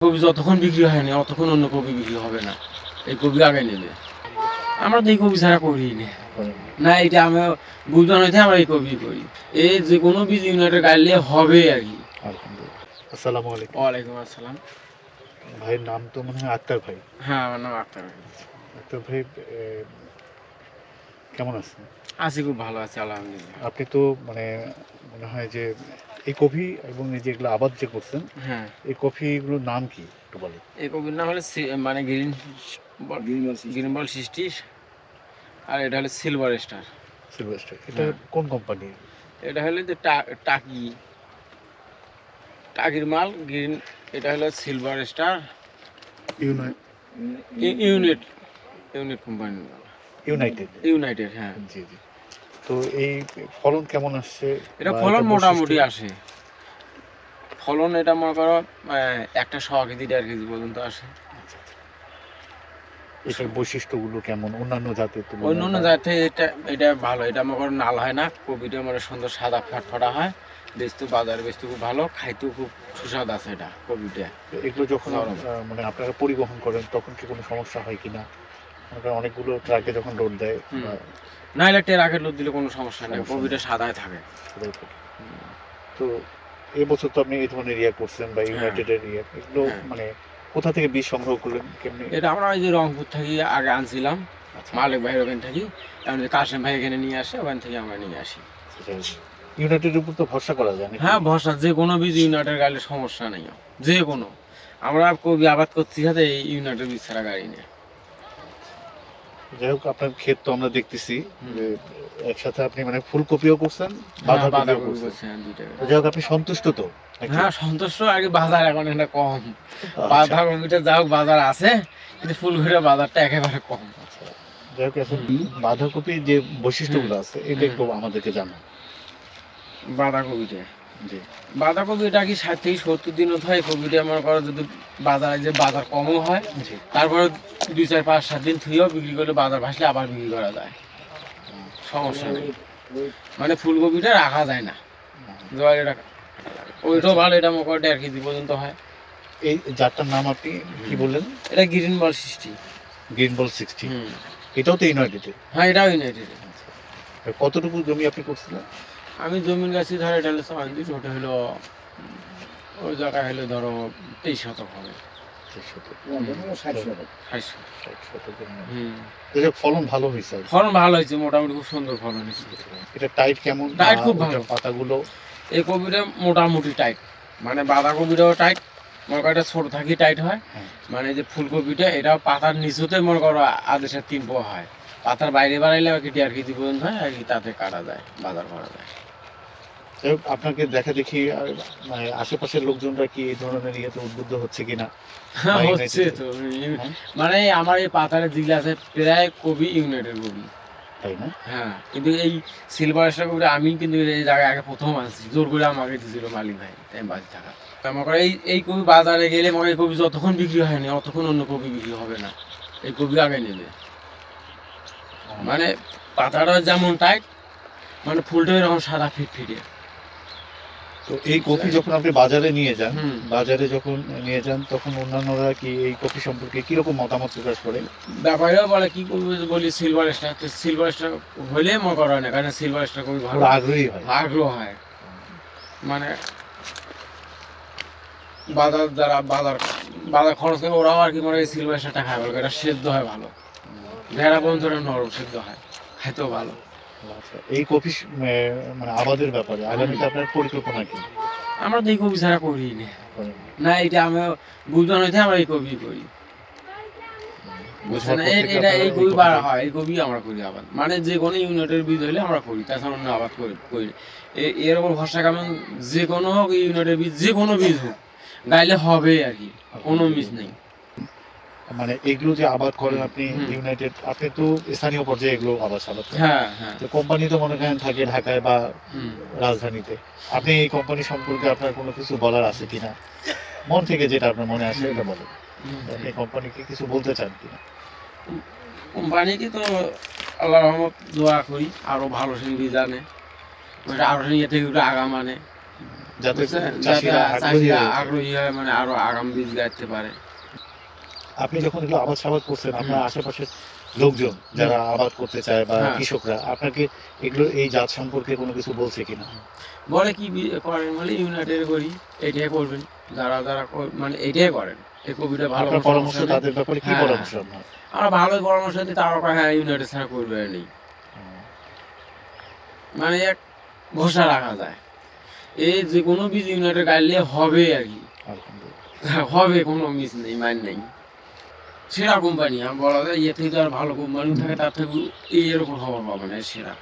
কবি যতক্ষণ বিক্রি হয়নি ততক্ষণ অন্য কবি বিক্রি হবে না। এই কবি আগে নেবে। আমরা তো এই কবি ছাড়া করি না, এটা আমি বুঝলাম হইতে আমরা এই কবি করি। এই যে কোনো বীজ ইউনাইটেড গাইলে হবে আর কি। আসসালামু আলাইকুম। ওয়ালাইকুম আসসালাম। ভাইয়ের নাম তো মনে হয় আক্তার ভাই। হ্যাঁ, আমার নাম আক্তার ভাই। আক্তার ভাই কেমন আছেন? আছি, খুব ভালো আছি আলহামদুলিল্লাহ। আপনি তো মানে মনে হয় যে এই কফি এবং এই যেগুলো আবাদ যে করছেন, হ্যাঁ, এই কফিগুলোর নাম কি একটু বলেন। এই কবির নাম হলো মানে গ্রিন বল 60, আর এটা হলো সিলভার স্টার। Silver star. এটা কোন কোম্পানি? এটা হলো যে টাকির মাল গ্রিন। এটা হলো silver star unit company. United, হ্যাঁ। জি জি। তো এই ফলন কেমন আসছে? এটা ফলন মোটামুটি আসে। ফলন এটা মনে করো একটা 100 কেজি 1.5 কেজি পর্যন্ত আসে। এটার বৈশিষ্ট্যগুলো কেমন অন্যান্য জাতের তুলনায়? অন্যান্য জাতে এটা ভালো। এটা মনে করো নাল হয় না, কবিটা মানে সুন্দর সাদা ফটফটা হয়। বাজারে বেচতে খুব ভালো, খাইতেও খুব সুস্বাদ আছে এটা কবিটা। এগুলো যখন মানে আপনারা পরিবহন করেন তখন কি কোনো সমস্যা হয় কিনা? অনেকগুলো ট্রাকে যখন লোড দেয় না, এটা ট্রাকে লোড দিলে কোনো সমস্যা নেই, কবিটা সাদায় থাকে। তো এবছর তো আপনি এই ধরনের ইয়ে করছেন বা ইউনাইটেডের ইয়ে, এগুলো মানে কোথা থেকে বীজ সংগ্রহ করলেন কেমনি? এটা আমরা ওই যে রংপুর থেকে আগে আনছিলাম, মালিক ভাইয়ের ওখান থেকে। এখন কাশেম ভাই এখানে নিয়ে আসে, ওখান থেকে আমরা নিয়ে আসি। ইউনাইটেডের উপর তো ভরসা করা যায় না? হ্যাঁ, ভরসা। যে কোনো বীজ ইউনাইটেড গাড়ির সমস্যা নেই, যে কোনো। আমরা কবি আবাদ করছি সাথে এই ইউনাইটেড বীজ ছাড়া গাড়ি নেই। যাই হোক, আপনার ক্ষেত তো আমরা দেখতেছি যে একসাথে আপনি মানে ফুলকপিও করছেন, বাঁধাকপিও করছেন। যাই হোক, আপনি সন্তুষ্ট তো? হ্যাঁ, সন্তুষ্ট। আগে বাজার এখন এটা কম। বাঁধাকপিটা যা হোক বাজার আছে, কিন্তু ফুলকপির বাজারটা একেবারে কম। যাই হোক, এখন বাঁধাকপির যে বৈশিষ্ট্যগুলো আছে এটা একটু আমাদেরকে জানান। বাঁধাকপিটা কি 60 থেকে 70 দিন হয়। কপিটা মনে করো যদি বাজার কমও হয়, তারপরে 2, 4, 5, 7 দিন থুয়েও বিক্রি করলে বাজার ভাসলে আবার বিক্রি করা যায়, সমস্যা নেই। মানে ফুলকপিটা রাখা যায় না, ওইটাও ভালো। এটা মনে করো 1.5 কেজি পর্যন্ত হয়। এই জাতটার নাম আপনি কি বললেন? এটা গ্রিন বল 60। গ্রিন বল 60। এটাও তো ইউনাইটেড? হ্যাঁ, এটাও ইউনাইটেড। কতটুকু জমি আপনি করছিলেন? আমি জমির গাছি ধরো এটা হলো 6 দিন, ওটা হলো ওই জায়গায় হলো ধরো 23 শতক হবে। ফলন ভালো হয়েছে? ফলন ভালো হয়েছে, মোটামুটি খুব সুন্দর ফলন হয়েছে। এটা টাইট কেমন? টাইট খুব ভালো। পাতাগুলো এই কপিটা মোটামুটি টাইট, মানে বাঁধাকপিটাও টাইট। মনে করো এটা ছোট থাকি টাইট হয়। মানে যে ফুলকপিটা এটা পাতার নিচুতে মনে করো আদেশের 3 পোয়া হয়। পাতার বাইরে বাড়াইলে আর কি 1.5 কেজি পর্যন্ত হয়, আর কি তাতে কাটা যায়, বাজার করা যায়। আপনাকে দেখা দেখি মানে আশেপাশের লোকজনরা কি এই ধরনের ইয়েতে উদ্বুদ্ধ হচ্ছে কিনা? হচ্ছে তো। মানে আমার এই পাতারে যেগুলো আছে প্রায় কবি ইউনাইটেড কবি, তাই না? হ্যাঁ, কিন্তু এই সিলভার স্টার কবিটা আমি কিন্তু এই জায়গায় আগে প্রথম আনছি, জোর করে আমাকে দিয়েছিল মালিক ভাই টাইম বাজে থাকা। আমার এই কবি বাজারে গেলে মনে কবি যতক্ষণ বিক্রি হয়নি ততক্ষণ অন্য কবি বিক্রি হবে না, এই কবি আগে নেবে। মানে পাতাটা যেমন টাইট, মানে ফুলটা এরকম সাদা ফিটফিটে। তো এই কফি যখন আপনি বাজারে নিয়ে যান তখন অন্যান্যরা কি এই কফি সম্পর্কে কিরকম মতামত প্রকাশ করে? ব্যাপারীরা বলে কি বলি সিলভার স্টার হইলে মনে করা হয় না, কারণ সিলভার স্টার খুবই ভালো, আগ্রহ হয়। মানে বাজার খরচ করে ওরাও আর কি মনে হয় সিলভার স্টারটা খায় ভালো, এটা সেদ্ধ হয় ভালো, ভেড়া পর্যন্ত নরম সেদ্ধ হয়, খাইতেও ভালো। এই কফি মানে আবাদের ব্যাপারে আগামীতে আপনার পরিকল্পনা কি? আমরা তো এই কবি ছাড়া করি না, এটা আমি বুঝলাম হইতে আমরা এই কবি করি, বুঝছেন? এটা এই কবি বাড়া হয়, এই কবি আমরা করি আবাদ। মানে যে কোনো ইউনিটের বীজ হইলে আমরা করি, তাছাড়া অন্য আবাদ করি। এর উপর ভরসা কেমন, যে কোনো হোক ইউনিটের বীজ, যে কোনো বীজ হোক গাইলে হবে আর কি, কোনো মিস নেই। মানে এগুলো যে আবাদ করেন আপনি ইউনাইটেড, আপনি তো স্থানীয় পর্যায়ে এগুলো আবাদ করেন। হ্যাঁ, তো কোম্পানি তো মনে করেন থাকে ঢাকায় বা রাজধানীতে। আপনি এই কোম্পানি সম্পর্কে আপনার কোনো কিছু বলার আছে কিনা? মন থেকে যেটা আপনার মনে আসে এটা বলেন। এই কোম্পানিকে কিছু বলতে চান কিনা? কোম্পানিকে তো আল্লাহর রহমত দোয়া করি আরো ভালো বীজ আনে, আরো ইয়ে থেকে আগা মানে যাতে বুঝছেন? যাতে চাষিরা আগ্রহী চাষিরা হয়ে ওঠে। আগ্রহী হয়, মানে আরো আগাম বীজ গাইতে পারে। আপনি যখন এগুলো আবাদ সাবাদ করছেন আপনার আশেপাশের লোকজন যারা আবাদ করতে চায় বা হ্যাঁ। কৃষকরা আপনাকে এগুলো এই জাত সম্পর্কে কোনো কিছু বলছে কিনা? বলে কি করেন, বলে ইউনাইটেড করি, এটাই করবেন। যারা যারা মানে এটাই করেন, এই কপিটা ভালো আপনার পরামর্শ সমস্যা নেই। তাদের ব্যাপারে কি হ্যাঁ। পরামর্শ আপনার? আমরা ভালোই পরামর্শ দিই, তারা কয় হ্যাঁ ইউনাইটেড ছাড়া করবে নেই, মানে এক ভরসা রাখা যায়। এই যে কোনো বীজ ইউনাইটেড গাইলে হবে আর কি, আলহামদুলিল্লাহ। হবে, কোনো মিস নেই, মান নেই। সেরা কোম্পানি আমি বলা যায়, ইয়ে থেকে তো আর ভালো কোম্পানি থাকে তার থেকে এরকম খবর পাবে না, সেরা।